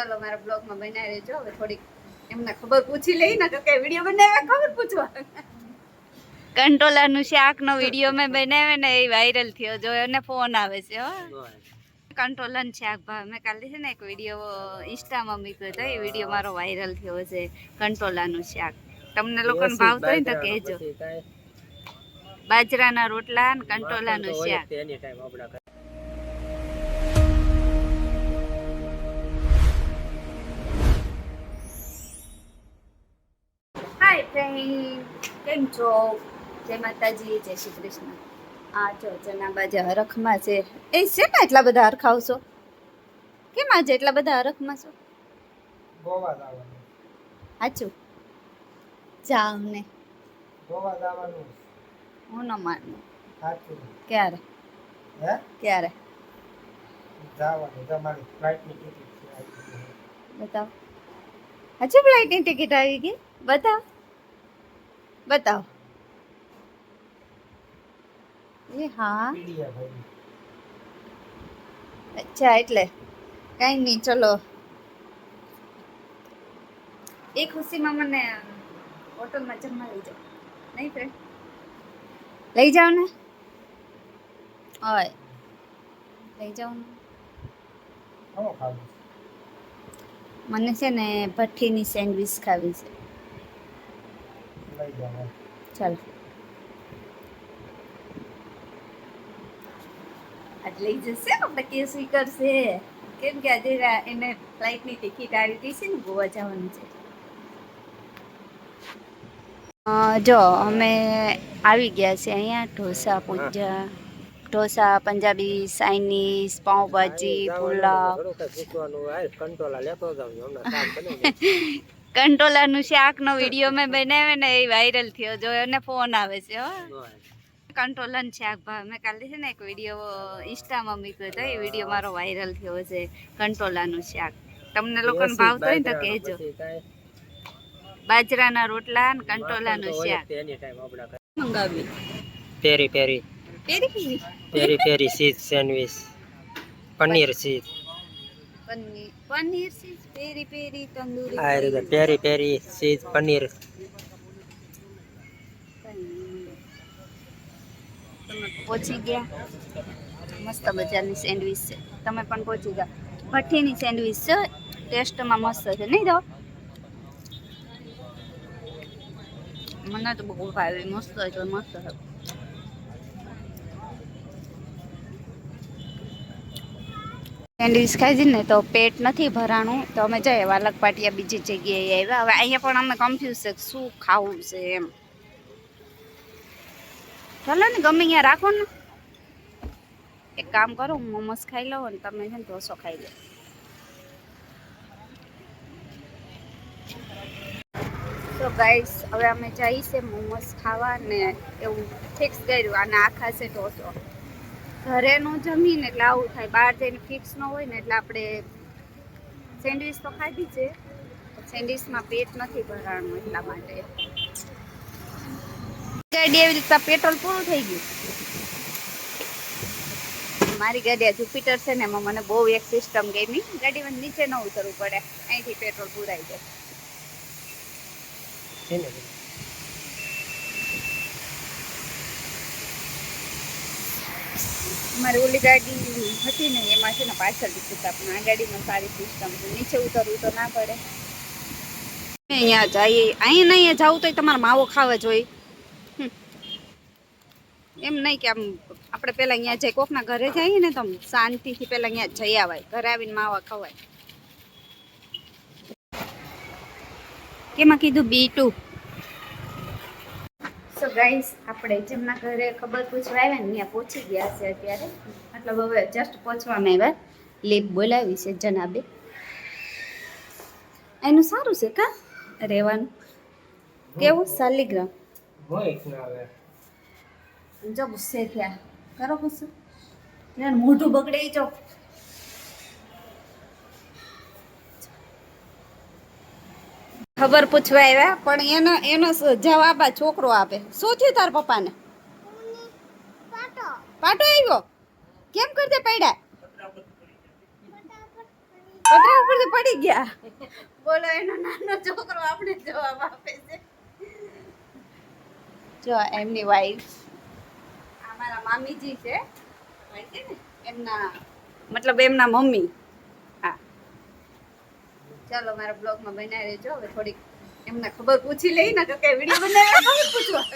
ચાલો મારા બ્લોગમાં બનાવી રહેજો. હવે થોડીક એમને ખબર પૂછી લઈ ને તો કે વિડીયો બનાવ્યા ખબર પૂછવા. કંટોલાનું શાકનો વિડીયો મેં બનાવ્યો ને એ વાયરલ થયો જો એને ફોન આવે છે હો. કંટોલાનું શાક ભાવ મેં કાલે છે ને એક વિડીયો ઇન્સ્ટામાં મૂક્યો હતો. એ વિડીયો મારો વાયરલ થયો છે. કંટોલાનું શાક તમને લોકોને ભાવતો હોય તો કહેજો. બાજરાના રોટલા અને કંટોલાનું શાક. હાય ફ્રેન્ડ, કેમ છો? જય માતાજી, જય શ્રી કૃષ્ણ. આ જો ચના બાજા હરખમાં છે. એ છે ને એટલા બધા હરખાવશો કેમ આજે એટલા બધા હરખમાં છો? ગોવા જવાનું. સાચું જાવ ને ગોવા જવાનું. હું ન માનું. સાચું. ક્યારે હે ક્યારે જવાનું? તમારી ફ્લાઇટની ટિકિટ છે. બતાવ. હજુ ફ્લાઇટની ટિકિટ આવી ગઈ? બતાવ બતાવ. એ હા પીડીએફ ભાઈ. અચ્છા એટલે કઈ નહીં, ચલો. એ ખુશીમાં મને હોટલમાં જમવા લઈ જાઓ. નહીં ફ્રેન્ડ? લઈ જાઓ ને. હોય લઈ જાઓ ને. શું ખાવું? મને છે ને ભઠ્ઠીની સેન્ડવીચ ખાવી છે. લઈ જાવ. ચાલ આજ લઈ જશે આપણે કેસ કરશે. કેમ કે આજે એને ફ્લાઇટની ટિકિટ આવી ગઈ છે ને ગોવા જવાનું છે. જો અમે આવી ગયા છે અહીંયા ઢોસા પૂજા. ઢોસા, પંજાબી, ચાઇનીઝ, પાઉંભાજી, પુલાવ. કંટોલાનું શાકનો વિડીયો મેં બનાવ્યો ને એ વાયરલ થયો જો એને ફોન આવે છે હો. કંટોલાનું શાક ભાવ મેં કાલે છે ને એક વિડીયો ઇન્સ્ટામાં મૂક્યો હતો. એ વિડીયો મારો વાયરલ થયો છે. કંટોલાનું શાક તમને લોકોને ભાવતો હોય તો કહેજો. બાજરાના રોટલા અને કંટોલાનું શાક મંગાવી. પેરી પેરી પેરી પેરી પેરી cheese sandwich, paneer cheese. Paneer cheese પેરી પેરી તંદૂરી. આ રીતે પેરી પેરી ચીઝ પનીર. તમે પહોંચી ગયા. મસ્ત મજાની સેન્ડવીચ છે. તમે પણ પહોંચી ગયા. ભઠ્ઠીની સેન્ડવીચ છે. ટેસ્ટમાં મસ્ત છે નહીં તો? મને તો બહુ ભાવે. મસ્ત છે મસ્ત છે. સેન્ડવીચ ખાઈ ને તો પેટ નથી ભરાણું તો અમે જઈએ વાલક પાટિયા બીજી જગ્યાએ આવ્યા. હવે અહીંયા પણ અમે કન્ફ્યુઝ છે શું ખાવું છે એમ. ચાલો ને ગમે અહીંયા રાખો ને. એક કામ કરો, હું મોમોસ ખાઈ લઉં અને તમે છે ને ઢોસો ખાઈ લો. તો ગાઈસ હવે અમે જઈએ છે મોમોસ ખાવા ને એવું ફિક્સ કર્યું. અને આખા છે ઢોસો. ઘરે નું જમીને એટલે આવું થાય. બહાર જઈને ફિક્સ ન હોય ને એટલે આપણે સેન્ડવીચ તો ખાધી છે. સેન્ડવીચમાં પેટ નથી ભરાણું એટલા માટે. ગાડી એવી રીતે પેટ્રોલ પૂરું થઈ ગયું. મારી ગાડી આ જુપિટર છે ને એમાં મને બહુ એક સિસ્ટમ ગમી. ગાડીમાં નીચે ન ઉતરવું પડે, અહીંથી પેટ્રોલ પૂરાઈ જાય. મારી ઓલી ગાડી હતી ને એમાં છે ને પાછળથી પૂછતા પણ આ ગાડીમાં સારી સિસ્ટમ છે. નીચે ઉતરવું તો ના પડે. અહીંયા જઈએ. અહીંયા જવું તો તમારે માવો ખાવા જોઈએ. એમ નહીં કે આમ આપણે પહેલાં અહીંયા જઈએ કોકના ઘરે જઈએ ને તો શાંતિથી પહેલાં અહીંયા જઈ આવાય. ઘરે આવીને માવા ખવાય. કેમાં કીધું B2. સો ગાઈસ આપણે જેમના ઘરે ખબર પૂછવા આવ્યા ને ત્યાં પહોંચી ગયા છે અત્યારે. મતલબ હવે જસ્ટ પહોંચવામાં આવ્યા. લીપ બોલાવી છે જનાબે. એનું સારું છે કા રહેવાનું. કેવું શાલિગ્રામ જો ગુસ્સે થયા કરો ગુસ્સો. મોઢું બગડે જો. ખબર પૂછવા આવ્યા પણ એનો જવાબ આ છોકરો આપે. શું થયું તાર પપ્પાને? પાટો આવ્યો. કેમ કરતે પડ્યા? પતરા ઉપરથી પડી ગયા. બોલો એનો નાનો છોકરો આપણે જવાબ આપે છે. જો એમની વાઈફ આ મારા મામીજી છે ને એમના મતલબ એમના મમ્મી. હા ચાલો મારા બ્લોગમાં બનાવી રહેજો. હવે થોડીક એમને ખબર પૂછી લઈ ને કે વિડીયો બનાવ્યા ખબર પૂછવા.